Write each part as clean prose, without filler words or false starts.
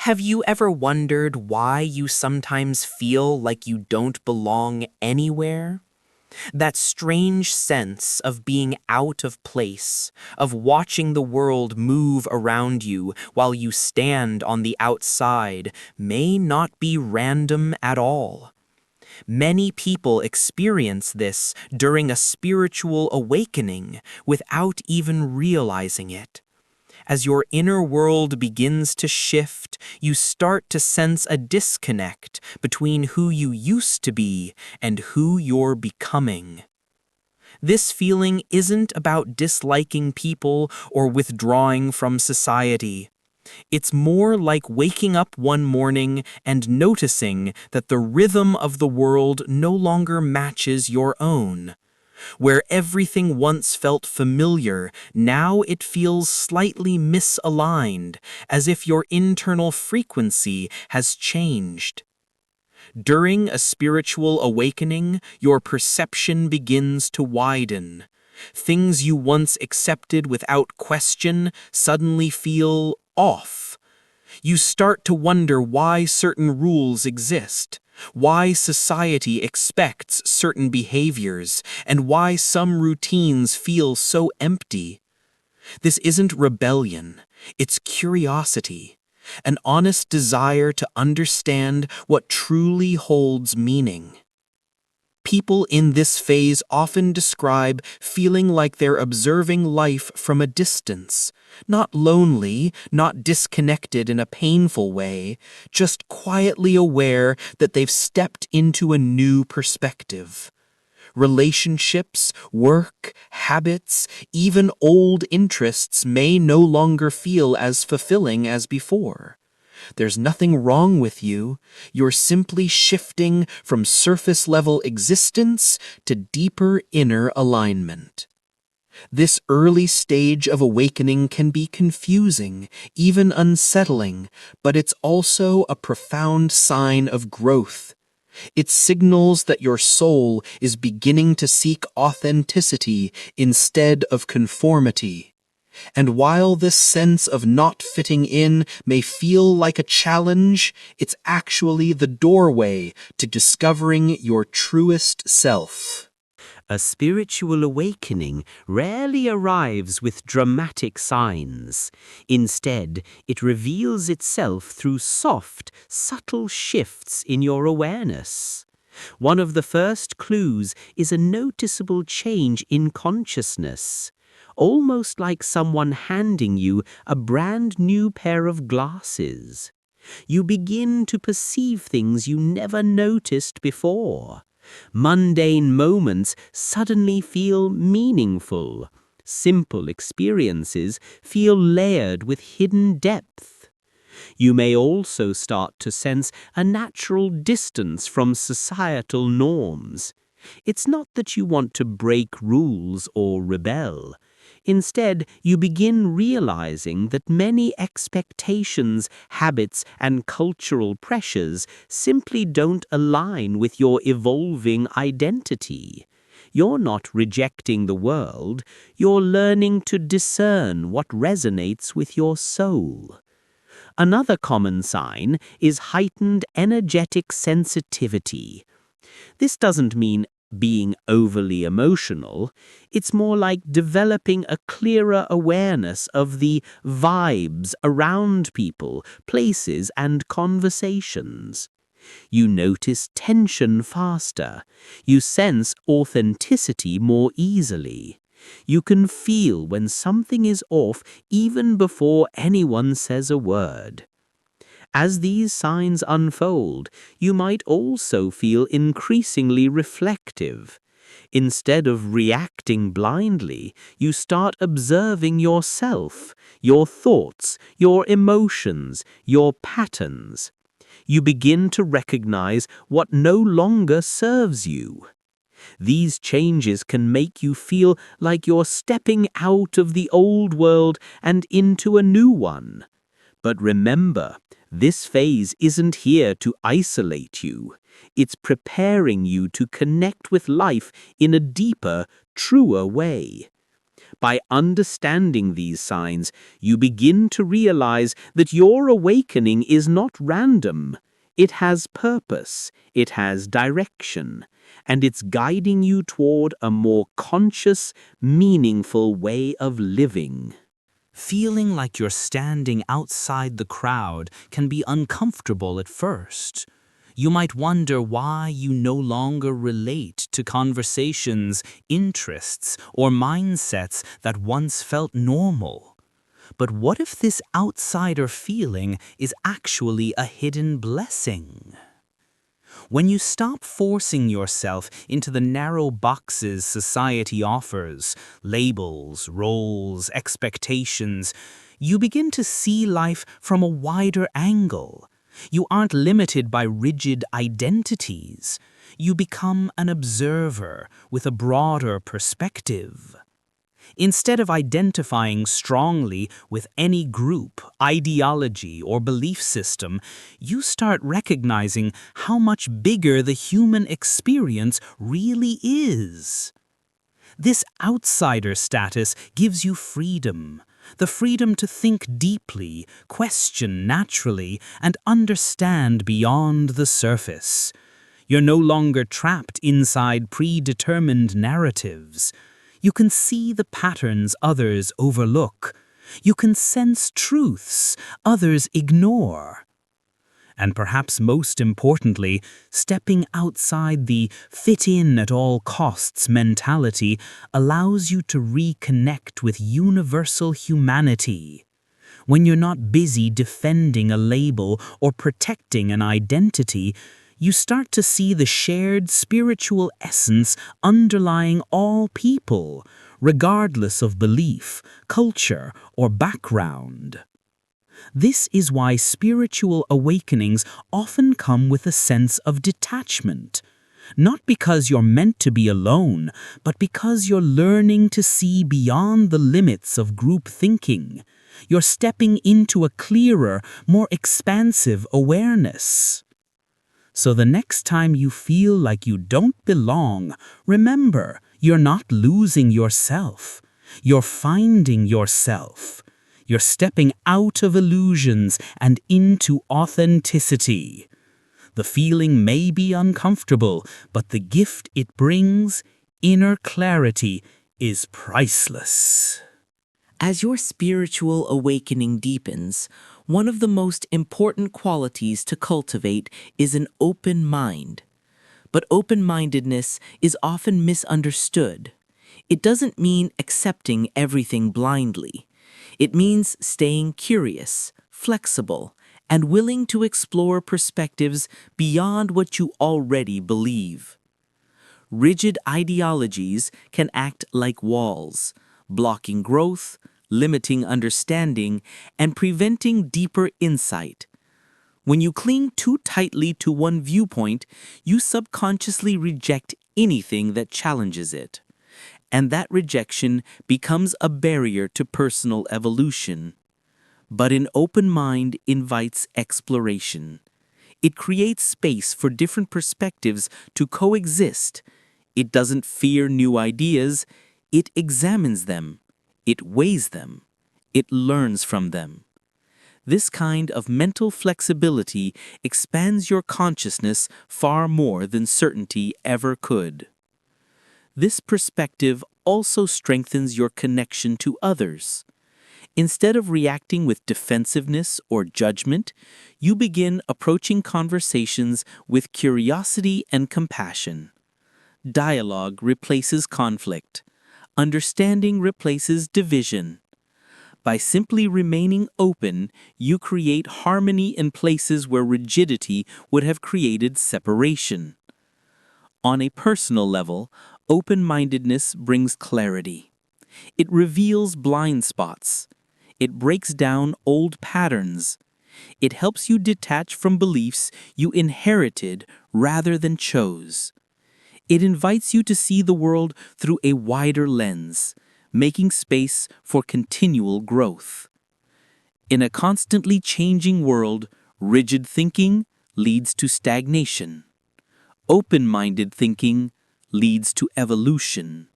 Have you ever wondered why you sometimes feel like you don't belong anywhere? That strange sense of being out of place, of watching the world move around you while you stand on the outside, may not be random at all. Many people experience this during a spiritual awakening without even realizing it. As your inner world begins to shift, you start to sense a disconnect between who you used to be and who you're becoming. This feeling isn't about disliking people or withdrawing from society. It's more like waking up one morning and noticing that the rhythm of the world no longer matches your own. Where everything once felt familiar, now it feels slightly misaligned, as if your internal frequency has changed. During a spiritual awakening, your perception begins to widen. Things you once accepted without question suddenly feel off. You start to wonder why certain rules exist, why society expects certain behaviors, and why some routines feel so empty. This isn't rebellion, it's curiosity, an honest desire to understand what truly holds meaning. People in this phase often describe feeling like they're observing life from a distance, not lonely, not disconnected in a painful way, just quietly aware that they've stepped into a new perspective. Relationships, work, habits, even old interests may no longer feel as fulfilling as before. There's nothing wrong with you. You're simply shifting from surface-level existence to deeper inner alignment. This early stage of awakening can be confusing, even unsettling, but it's also a profound sign of growth. It signals that your soul is beginning to seek authenticity instead of conformity. And while this sense of not fitting in may feel like a challenge, it's actually the doorway to discovering your truest self. A spiritual awakening rarely arrives with dramatic signs. Instead, it reveals itself through soft, subtle shifts in your awareness. One of the first clues is a noticeable change in consciousness, almost like someone handing you a brand new pair of glasses. You begin to perceive things you never noticed before. Mundane moments suddenly feel meaningful. Simple experiences feel layered with hidden depth. You may also start to sense a natural distance from societal norms. It's not that you want to break rules or rebel. Instead, you begin realizing that many expectations, habits, and cultural pressures simply don't align with your evolving identity. You're not rejecting the world, you're learning to discern what resonates with your soul. Another common sign is heightened energetic sensitivity. This doesn't mean being overly emotional. It's more like developing a clearer awareness of the vibes around people, places, and conversations. You notice tension faster. You sense authenticity more easily. You can feel when something is off even before anyone says a word. As these signs unfold, you might also feel increasingly reflective. Instead of reacting blindly, you start observing yourself, your thoughts, your emotions, your patterns. You begin to recognize what no longer serves you. These changes can make you feel like you're stepping out of the old world and into a new one. But remember, this phase isn't here to isolate you. It's preparing you to connect with life in a deeper, truer way. By understanding these signs, you begin to realize that your awakening is not random. It has purpose, it has direction, and it's guiding you toward a more conscious, meaningful way of living. Feeling like you're standing outside the crowd can be uncomfortable at first. You might wonder why you no longer relate to conversations, interests, or mindsets that once felt normal. But what if this outsider feeling is actually a hidden blessing? When you stop forcing yourself into the narrow boxes society offers, labels, roles, expectations, you begin to see life from a wider angle. You aren't limited by rigid identities. You become an observer with a broader perspective. Instead of identifying strongly with any group, ideology, or belief system, you start recognizing how much bigger the human experience really is. This outsider status gives you freedom. The freedom to think deeply, question naturally, and understand beyond the surface. You're no longer trapped inside predetermined narratives. You can see the patterns others overlook. You can sense truths others ignore. And perhaps most importantly, stepping outside the fit-in-at-all-costs mentality allows you to reconnect with universal humanity. When you're not busy defending a label or protecting an identity, you start to see the shared spiritual essence underlying all people, regardless of belief, culture, or background. This is why spiritual awakenings often come with a sense of detachment. Not because you're meant to be alone, but because you're learning to see beyond the limits of group thinking. You're stepping into a clearer, more expansive awareness. So the next time you feel like you don't belong, remember, you're not losing yourself. You're finding yourself. You're stepping out of illusions and into authenticity. The feeling may be uncomfortable, but the gift it brings, inner clarity, is priceless. As your spiritual awakening deepens, one of the most important qualities to cultivate is an open mind. But open-mindedness is often misunderstood. It doesn't mean accepting everything blindly. It means staying curious, flexible, and willing to explore perspectives beyond what you already believe. Rigid ideologies can act like walls, blocking growth, limiting understanding, and preventing deeper insight. When you cling too tightly to one viewpoint, you subconsciously reject anything that challenges it. And that rejection becomes a barrier to personal evolution. But an open mind invites exploration. It creates space for different perspectives to coexist. It doesn't fear new ideas, it examines them, it weighs them, it learns from them. This kind of mental flexibility expands your consciousness far more than certainty ever could. This perspective also strengthens your connection to others. Instead of reacting with defensiveness or judgment, you begin approaching conversations with curiosity and compassion. Dialogue replaces conflict. Understanding replaces division. By simply remaining open, you create harmony in places where rigidity would have created separation. On a personal level, open-mindedness brings clarity. It reveals blind spots. It breaks down old patterns. It helps you detach from beliefs you inherited rather than chose. It invites you to see the world through a wider lens, making space for continual growth. In a constantly changing world, rigid thinking leads to stagnation. Open-minded thinking leads to evolution.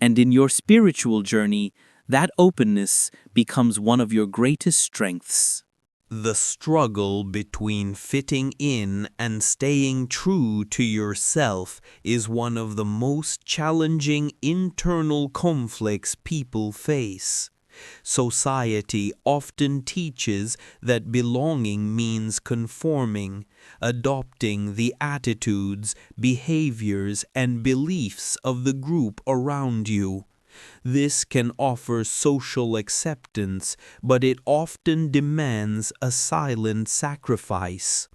And in your spiritual journey, that openness becomes one of your greatest strengths. The struggle between fitting in and staying true to yourself is one of the most challenging internal conflicts people face. Society often teaches that belonging means conforming, adopting the attitudes, behaviors, and beliefs of the group around you. This can offer social acceptance, but it often demands a silent sacrifice.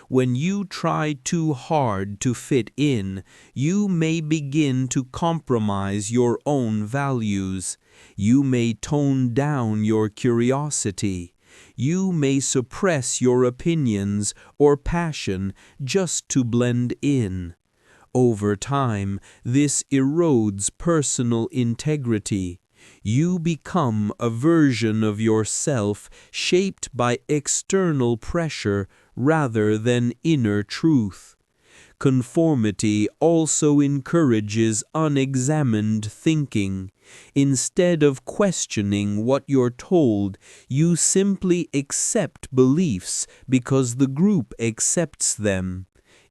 When you try too hard to fit in, you may begin to compromise your own values. You may tone down your curiosity. You may suppress your opinions or passion just to blend in. Over time, this erodes personal integrity. You become a version of yourself shaped by external pressure rather than inner truth. Conformity also encourages unexamined thinking. Instead of questioning what you're told, you simply accept beliefs because the group accepts them.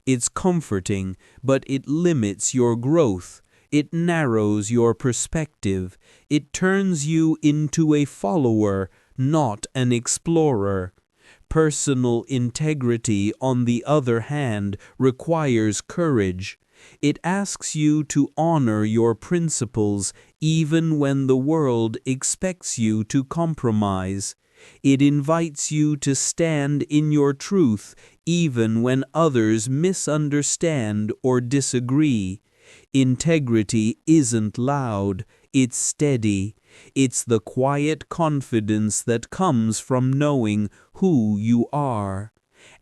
It's comforting, but it limits your growth. It narrows your perspective. It turns you into a follower, not an explorer. Personal integrity, on the other hand, requires courage. It asks you to honor your principles even when the world expects you to compromise. It invites you to stand in your truth even when others misunderstand or disagree. Integrity isn't loud, it's steady. It's the quiet confidence that comes from knowing who you are.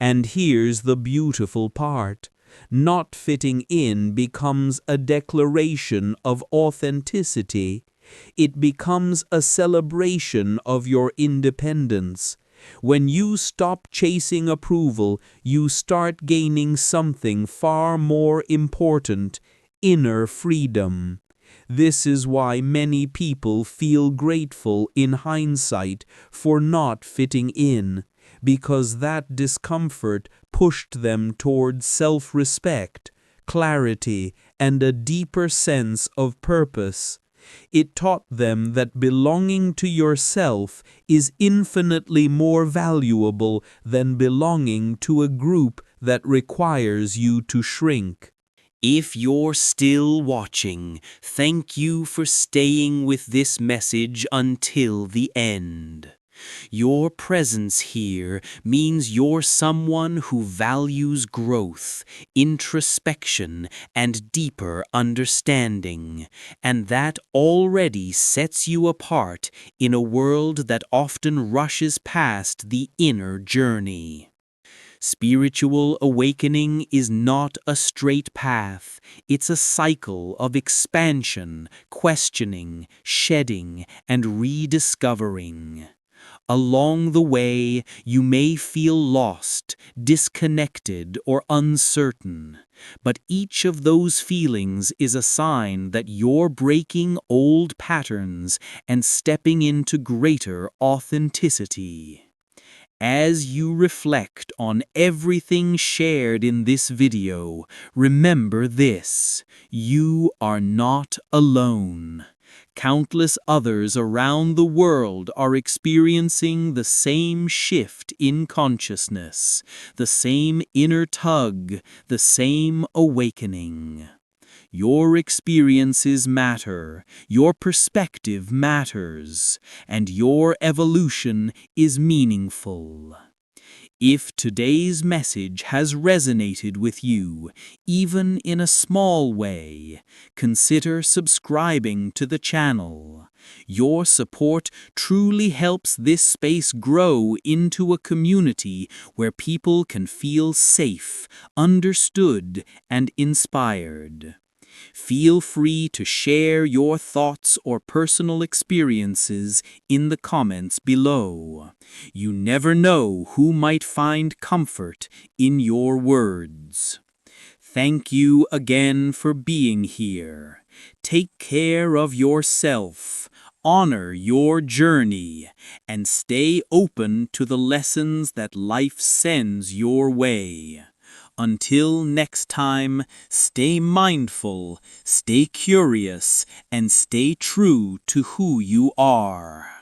And here's the beautiful part. Not fitting in becomes a declaration of authenticity. It becomes a celebration of your independence. When you stop chasing approval, you start gaining something far more important: inner freedom. This is why many people feel grateful in hindsight for not fitting in, because that discomfort pushed them towards self-respect, clarity, and a deeper sense of purpose. It taught them that belonging to yourself is infinitely more valuable than belonging to a group that requires you to shrink. If you're still watching, thank you for staying with this message until the end. Your presence here means you're someone who values growth, introspection, and deeper understanding, and that already sets you apart in a world that often rushes past the inner journey. Spiritual awakening is not a straight path. It's a cycle of expansion, questioning, shedding, and rediscovering. Along the way, you may feel lost, disconnected, or uncertain, but each of those feelings is a sign that you're breaking old patterns and stepping into greater authenticity. As you reflect on everything shared in this video, remember this: you are not alone. Countless others around the world are experiencing the same shift in consciousness, the same inner tug, the same awakening. Your experiences matter, your perspective matters, and your evolution is meaningful. If today's message has resonated with you, even in a small way, consider subscribing to the channel. Your support truly helps this space grow into a community where people can feel safe, understood, and inspired. Feel free to share your thoughts or personal experiences in the comments below. You never know who might find comfort in your words. Thank you again for being here. Take care of yourself, honor your journey, and stay open to the lessons that life sends your way. Until next time, stay mindful, stay curious, and stay true to who you are.